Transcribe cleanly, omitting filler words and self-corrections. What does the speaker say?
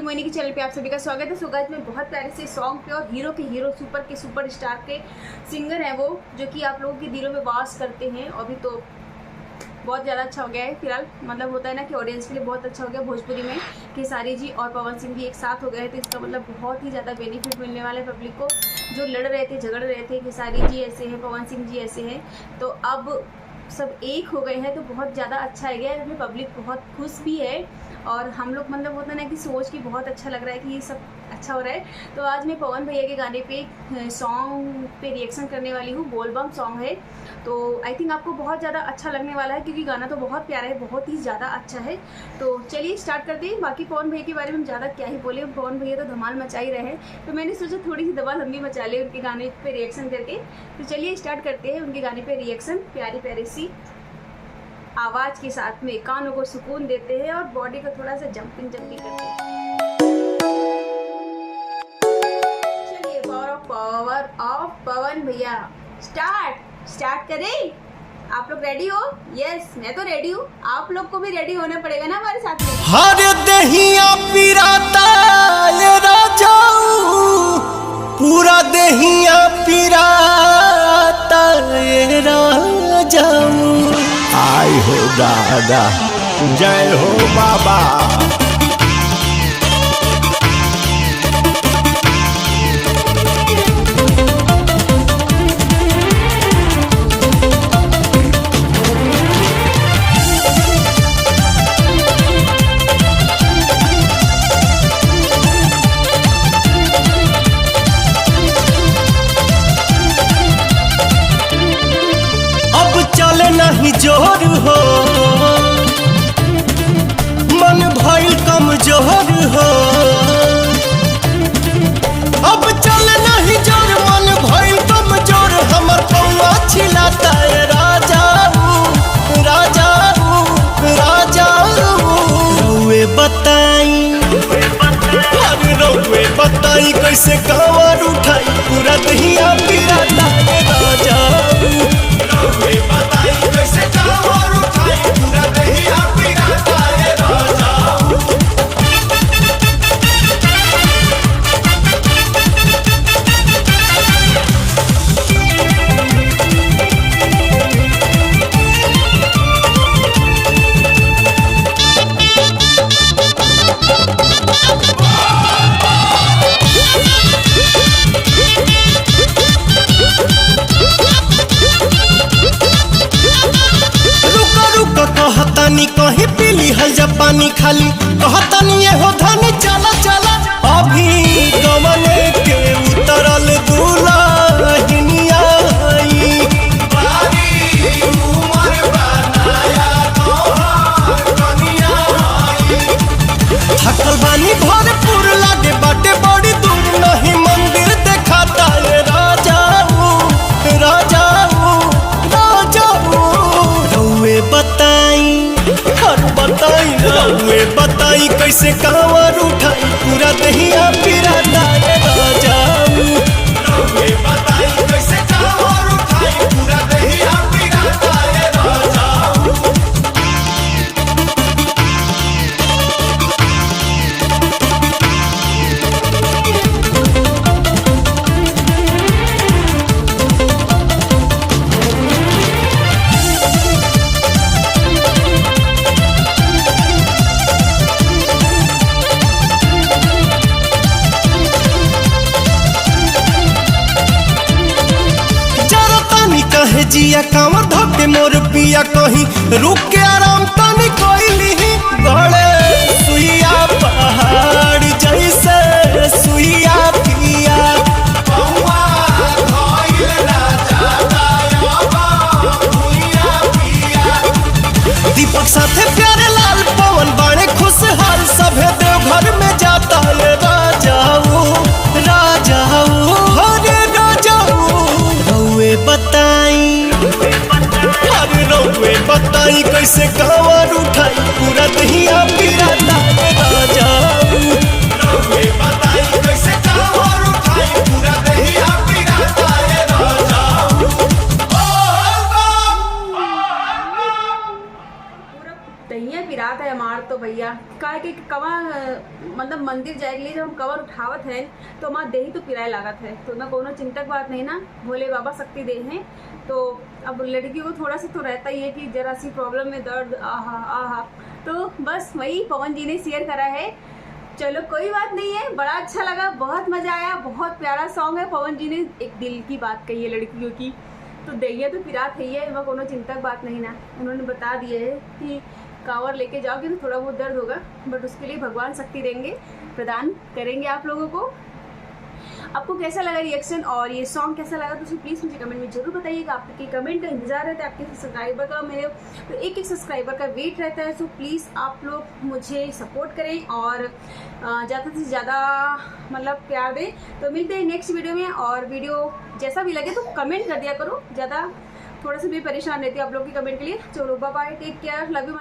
मोहिनी के चैनल पे आप सभी का स्वागत है। सो गाइस मैं बहुत प्यारे से सॉन्ग पे और हीरो के हीरो सुपर के सुपर स्टार के सिंगर हैं वो, जो कि आप लोगों के दिलों में वास करते हैं। अभी तो बहुत ज़्यादा अच्छा हो गया है फिलहाल, मतलब होता है ना कि ऑडियंस के लिए बहुत अच्छा हो गया भोजपुरी में खेसारी जी और पवन सिंह जी एक साथ हो गए हैं, तो इसका मतलब बहुत ही ज़्यादा बेनिफिट मिलने वाला है पब्लिक को। जो लड़ रहे थे, झगड़ रहे थे, खेसारी जी ऐसे हैं, पवन सिंह जी ऐसे हैं, तो अब सब एक हो गए हैं, तो बहुत ज़्यादा अच्छा है गया है। इसमें पब्लिक बहुत खुश भी है और हम लोग मतलब होता है ना कि सोच के बहुत अच्छा लग रहा है कि ये सब अच्छा हो रहा है। तो आज मैं पवन भैया के गाने पे सॉन्ग पे रिएक्शन करने वाली हूँ। बोलबम सॉन्ग है, तो आई थिंक आपको बहुत ज़्यादा अच्छा लगने वाला है, क्योंकि गाना तो बहुत प्यारा है, बहुत ही ज़्यादा अच्छा है। तो चलिए स्टार्ट करते हैं। बाकी पवन भैया के बारे में हम ज़्यादा क्या ही बोले, पवन भैया तो धमाल मचा ही रहे हैं, तो मैंने सोचा थोड़ी सी धमाल हम भी मचा ले उनके गाने पे रिएक्शन करके। तो चलिए स्टार्ट करते हैं उनके गाने पर रिएक्शन। प्यारी प्यारी सी आवाज़ के साथ में कानों को सुकून देते हैं और बॉडी को थोड़ा सा जंपिंग करते हैं। चलिए पावर ऑफ पवन भैया स्टार्ट करें। आप लोग रेडी हो? यस मैं तो रेडी हूँ, आप लोग को भी रेडी होना पड़ेगा ना हमारे साथ में। हर दहिया पिराता ये राजाऊ, पूरा दहिया पिराता ये राजाऊ। आय हो दादा, जय हो बाबा। नहीं जोर हो मन भइल कमजोर हो, अब चल नहीं जोर मन भइल कमजोर। हमर पौआ छिलाता है राजाऊ राजाऊ राजाऊ। रउए बताई कैसे कांवर उठाई, पूरा दहिया पिराता है राजाऊ। रउए बताई कैसे कांवर उठाई, पूरा दहिया पिराता है राजाऊ। कहतानी कहीं पीली हल जब पानी खाली, कहतानी ये हो धनी चला चला। अभी गमने के उतरल दुल्हनिया आई, बारी उमर बनाया तोहार कनिया आई। थकल बानी भरपूर लागे बाटे बड़ी दूर, नहीं मंदिर देखाता ये राजाऊ राजाऊ राजाऊ। रउए बताई कैसे कांवर उठाई, पूरा दहिया पिराता है राजाऊ। रउए बताई कैसे कांवर उठाई, पूरा दहिया पिराता है राजाऊ। जिया कांवर धोके मोर पिया कहीं रुक के आराम तनी कोइली। बड़े सुइया पहाड़ जैसे सुइया पिया, दीपक साथे प्यारे लाल पवन बाणे खुशहाल, सभे देवघर में जाता है राजाऊ राजाऊ हरे राजाऊ। रउए बताई कैसे कांवर उठाई, पूरा दहिया पिराता है राजाऊ। रउए बताई कैसे कांवर उठाई, पूरा दहिया पिराता है राजाऊ। दहिया पिरात है हमार तो भैया का के कवा मतलब मंदिर जाए के लिए जब हम कवर उठावत है तो हमार देही तो पिराए लागत है, तो ना कोनो चिंतक बात नहीं ना, भोले बाबा शक्ति दे हैं। तो अब लड़की को थोड़ा सा तो रहता ही है कि जरा सी प्रॉब्लम में दर्द आहा आहा, तो बस वही पवन जी ने शेयर करा है। चलो कोई बात नहीं है, बड़ा अच्छा लगा, बहुत मज़ा आया, बहुत प्यारा सॉन्ग है। पवन जी ने एक दिल की बात कही है लड़कियों की, तो दैया तो पिरात है, वह कोनो चिंतक बात नहीं ना। उन्होंने बता दिया है कि कांवर लेके जाओगे तो थोड़ा बहुत दर्द होगा, बट उसके लिए भगवान शक्ति देंगे, प्रदान करेंगे आप लोगों को। आपको कैसा लगा रिएक्शन और ये सॉन्ग कैसा लगा तो प्लीज़ मुझे कमेंट में जरूर बताइएगा। आपके कमेंट का इंतजार रहता है, आपके सब्सक्राइबर का, मेरे तो एक सब्सक्राइबर का वेट रहता है। सो प्लीज़ आप लोग मुझे सपोर्ट करें और ज़्यादा से ज़्यादा मतलब प्यार दें। तो मिलते हैं नेक्स्ट वीडियो में, और वीडियो जैसा भी लगे तो कमेंट कर दिया करो, ज़्यादा थोड़ा सा भी परेशान रहती है आप लोग के कमेंट के लिए। चलो bye bye, take care, love you.